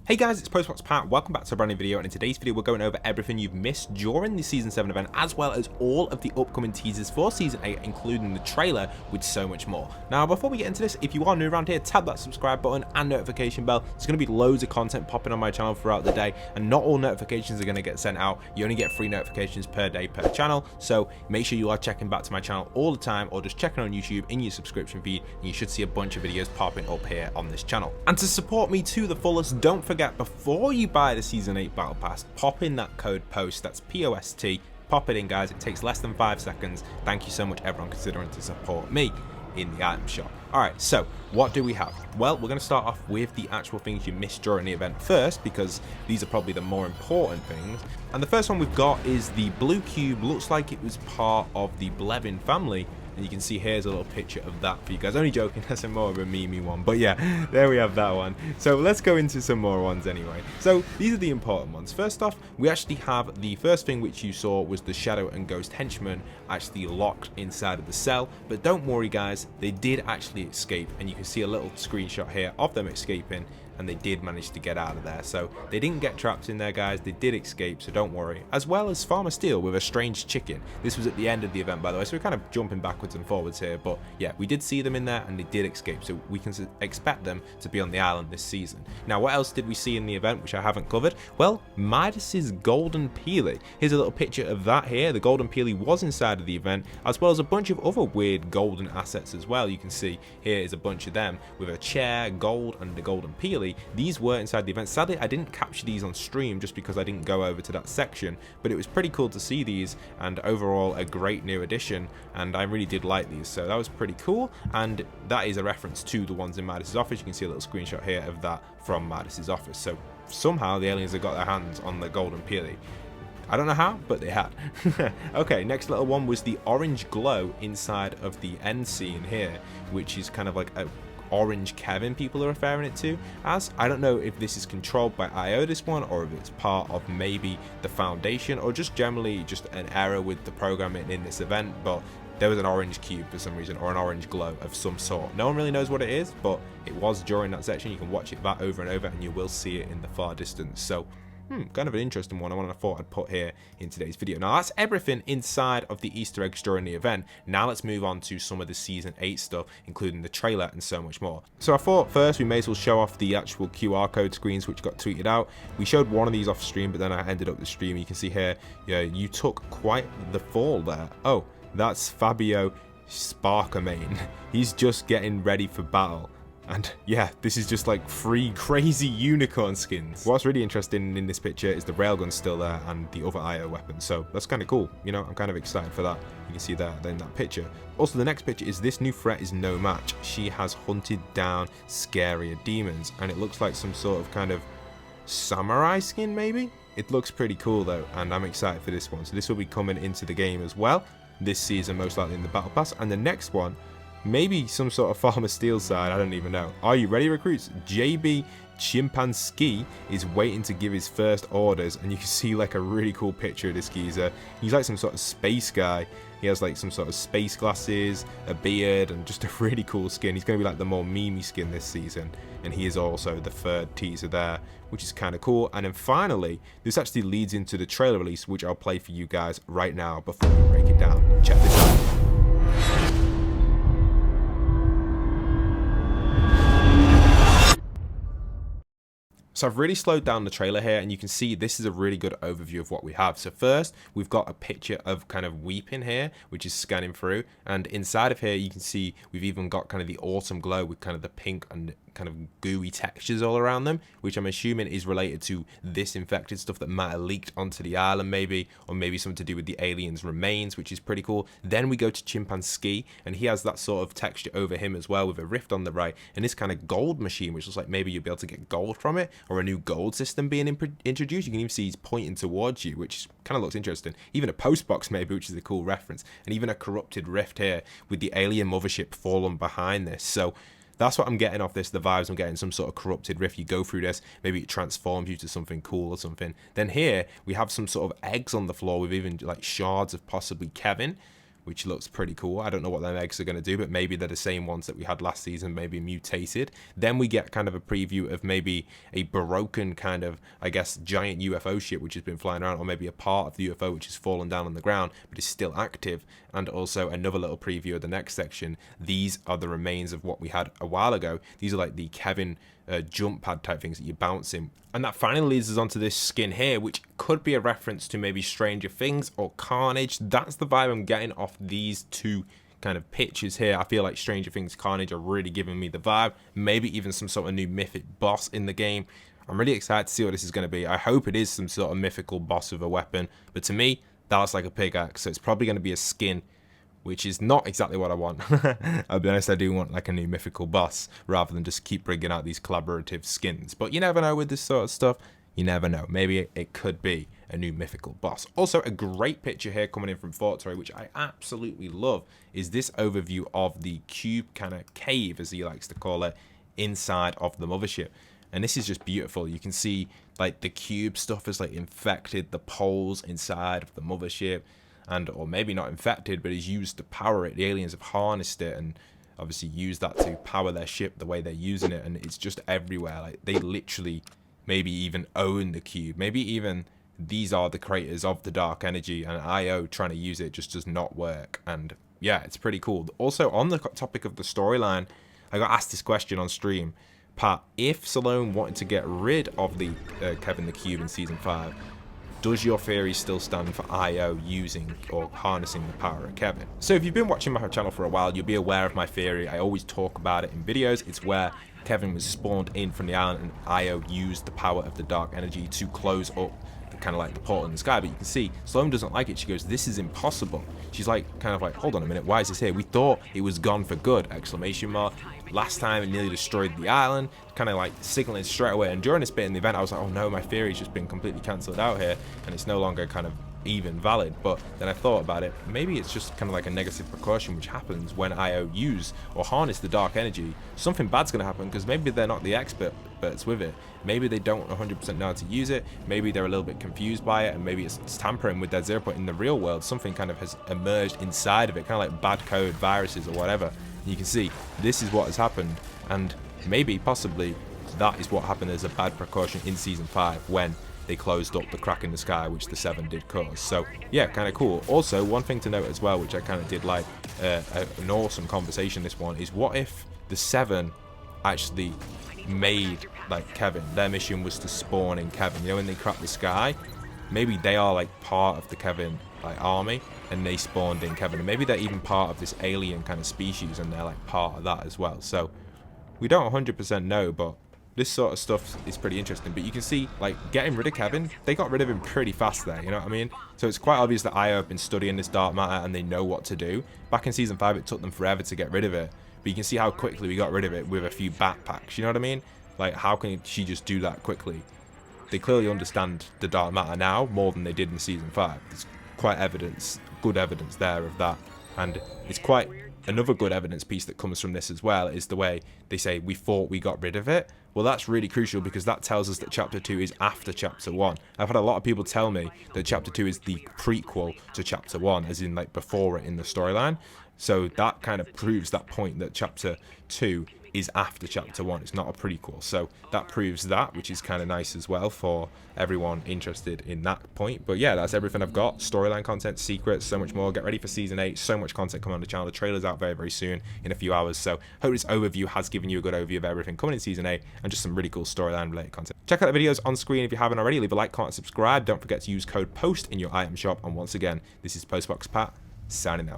Hey guys, it's postboxpat. Welcome back to a brand new video, and in today's video we're going over everything you've missed during the Season 7 event, as well as all of the upcoming teasers for Season 8, including the trailer, with so much more. Now, before we get into this, if you are new around here, tap that subscribe button and notification bell. There's going to be loads of content popping on my channel throughout the day, and not all notifications are going to get sent out. You only get 3 notifications per day per channel, so make sure you are checking back to my channel all the time, or just checking on YouTube in your subscription feed, and you should see a bunch of videos popping up here on this channel. And to support me to the fullest, don't forget, before you buy the Season 8 Battle Pass, pop in that code POST, that's POST, pop it in guys, it takes less than 5 seconds. Thank you so much everyone considering to support me in the item shop. Alright, so what do we have? Well, we're going to start off with the actual things you missed during the event first, because these are probably the more important things. And the first one we've got is the blue cube. Looks like it was part of the Blevin family. And you can see here's a little picture of that for you guys. Only joking, that's a more of a meme one. But yeah, there we have that one. So let's go into some more ones anyway. So these are the important ones. First off, we actually have the first thing which you saw was the Shadow and Ghost henchman actually locked inside of the cell. But don't worry guys, they did actually escape. And you can see a little screenshot here of them escaping. And they did manage to get out of there, so they didn't get trapped in there guys, they did escape, so don't worry. As well as Farmer Steel with a strange chicken. This was at the end of the event, by the way, so we're kind of jumping backwards and forwards here, but yeah, we did see them in there and they did escape, so we can expect them to be on the island this season. Now, what else did we see in the event which I haven't covered? Well, Midas's golden peely. Here's a little picture of that here. The golden peely was inside of the event, as well as a bunch of other weird golden assets as well. You can see here is a bunch of them with a chair, gold, and the golden peely. These were inside the event. Sadly, I didn't capture these on stream just because I didn't go over to that section, but it was pretty cool to see these, and overall a great new addition, and I really did like these, so that was pretty cool. And that is a reference to the ones in Midas's office. You can see a little screenshot here of that from Midas's office. So somehow the aliens have got their hands on the golden peely. I don't know how, but they had. Okay, next little one was the orange glow inside of the end scene here, which is kind of like a orange Kevin people are referring it to as. I don't know if this is controlled by IO, this one, or if it's part of maybe the foundation, or just generally just an error with the programming in this event, but there was an orange cube for some reason, or an orange glow of some sort. No one really knows what it is, but it was during that section. You can watch it back over and over and you will see it in the far distance. So kind of an interesting one, I thought I'd put here in today's video. Now that's everything inside of the Easter eggs during the event. Now let's move on to some of the Season 8 stuff, including the trailer and so much more. So I thought first we may as well show off the actual QR code screens which got tweeted out. We showed one of these off stream, but then I ended up the stream. You can see here, yeah, you took quite the fall there. Oh, that's Fabio Sparkermain. He's just getting ready for battle. And yeah, this is just like 3 crazy unicorn skins. What's really interesting in this picture is the railgun still there and the other IO weapon. So that's kind of cool. You know, I'm kind of excited for that. You can see that in that picture. Also, the next picture is this new threat is no match. She has hunted down scarier demons, and it looks like some sort of kind of samurai skin maybe? It looks pretty cool though, and I'm excited for this one. So this will be coming into the game as well this season, most likely in the Battle Pass. And the next one, maybe some sort of Farmer Steel side, I don't even know. Are you ready, recruits? JB Chimpanski is waiting to give his first orders, and you can see like a really cool picture of this geezer. He's like some sort of space guy. He has like some sort of space glasses, a beard, and just a really cool skin. He's going to be like the more memey skin this season, and he is also the third teaser there, which is kind of cool. And then finally, this actually leads into the trailer release, which I'll play for you guys right now before we break it down. Check this out. So I've really slowed down the trailer here, and you can see this is a really good overview of what we have. So first, we've got a picture of kind of Weeping here, which is scanning through. And inside of here, you can see we've even got kind of the autumn glow with kind of the pink and kind of gooey textures all around them, which I'm assuming is related to this infected stuff that might have leaked onto the island maybe, or maybe something to do with the aliens' remains, which is pretty cool. Then we go to Chimpanski, and he has that sort of texture over him as well with a rift on the right, and this kind of gold machine, which looks like maybe you'll be able to get gold from it, or a new gold system being introduced. You can even see he's pointing towards you, which kind of looks interesting. Even a post box maybe, which is a cool reference, and even a corrupted rift here with the alien mothership fallen behind this. So that's what I'm getting off this, the vibes I'm getting, some sort of corrupted rift. You go through this, maybe it transforms you to something cool or something. Then here, we have some sort of eggs on the floor with even like shards of possibly Kevin, which looks pretty cool. I don't know what their eggs are going to do, but maybe they're the same ones that we had last season, maybe mutated. Then we get kind of a preview of maybe a broken kind of, I guess, giant UFO ship which has been flying around, or maybe a part of the UFO which has fallen down on the ground but is still active. And also another little preview of the next section. These are the remains of what we had a while ago. These are like the Kevin jump pad type things that you're bouncing. And that finally leads us onto this skin here, which could be a reference to maybe Stranger Things or Carnage. That's the vibe I'm getting off these two kind of pictures here. I feel like Stranger Things, Carnage are really giving me the vibe. Maybe even some sort of new mythic boss in the game. I'm really excited to see what this is going to be. I hope it is some sort of mythical boss with a weapon. But to me, that looks like a pickaxe. So it's probably going to be a skin, which is not exactly what I want. I'll be honest, I do want like a new mythical boss rather than just keep bringing out these collaborative skins. But you never know with this sort of stuff. You never know. Maybe it could be a new mythical boss. Also, a great picture here coming in from Fortnite, which I absolutely love, is this overview of the cube kind of cave, as he likes to call it, inside of the mothership. And this is just beautiful. You can see like the cube stuff is like infected the poles inside of the mothership. And or maybe not infected, but is used to power it. The aliens have harnessed it and obviously used that to power their ship the way they're using it, and it's just everywhere. Like they literally maybe even own the cube. Maybe even these are the creators of the dark energy, and IO trying to use it just does not work. And yeah, it's pretty cool. Also, on the topic of the storyline, I got asked this question on stream. Pat, if Salome wanted to get rid of the Kevin the Cube in Season 5, does your theory still stand for IO using or harnessing the power of Kevin? So if you've been watching my channel for a while, you'll be aware of my theory. I always talk about it in videos. It's where Kevin was spawned in from the island and IO used the power of the dark energy to close up kind of like the portal in the sky. But you can see Salome doesn't like it. She goes, this is impossible. She's like, kind of like, hold on a minute, why is this here? We thought it was gone for good, exclamation mark. Last time it nearly destroyed the island, kind of like signaling straight away. And during this bit in the event, I was like, oh no, my theory's just been completely cancelled out here and it's no longer kind of even valid. But then I thought about it, maybe it's just kind of like a negative precaution which happens when IO use or harness the dark energy. Something bad's going to happen because maybe they're not the experts with it. Maybe they don't 100% know how to use it. Maybe they're a little bit confused by it, and maybe it's tampering with their 0 point in the real world. Something kind of has emerged inside of it, kind of like bad code, viruses or whatever. And you can see this is what has happened, and maybe possibly that is what happened as a bad precaution in Season 5 when they closed up the crack in the sky, which the 7 did cause. So yeah, kind of cool. Also, one thing to note as well, which I kind of did like an awesome conversation, this one, is what if the 7 actually made like Kevin? Their mission was to spawn in Kevin. You know, when they cracked the sky, maybe they are like part of the Kevin like army and they spawned in Kevin, and maybe they're even part of this alien kind of species and they're like part of that as well. So we don't 100% know, but this sort of stuff is pretty interesting. But you can see, like, getting rid of Kevin, they got rid of him pretty fast there, you know what I mean? So it's quite obvious that IO have been studying this dark matter and they know what to do. Back in Season 5, it took them forever to get rid of it. But you can see how quickly we got rid of it with a few backpacks, you know what I mean? Like, how can she just do that quickly? They clearly understand the dark matter now more than they did in Season 5. There's quite good evidence there of that. And it's quite another good evidence piece that comes from this as well is the way they say we thought we got rid of it. Well, that's really crucial because that tells us that Chapter 2 is after Chapter 1. I've had a lot of people tell me that Chapter 2 is the prequel to Chapter 1, as in like before it in the storyline. So that kind of proves that point that Chapter 2 is after Chapter 1. It's not a prequel. So that proves that, which is kind of nice as well for everyone interested in that point. But yeah, that's everything I've got. Storyline content, secrets, so much more. Get ready for Season 8. So much content coming on the channel. The trailer's out very, very soon in a few hours. So hope this overview has given you a good overview of everything coming in Season 8 and just some really cool storyline related content. Check out the videos on screen if you haven't already. Leave a like, comment, subscribe. Don't forget to use code POST in your item shop. And once again, this is postboxpat signing out.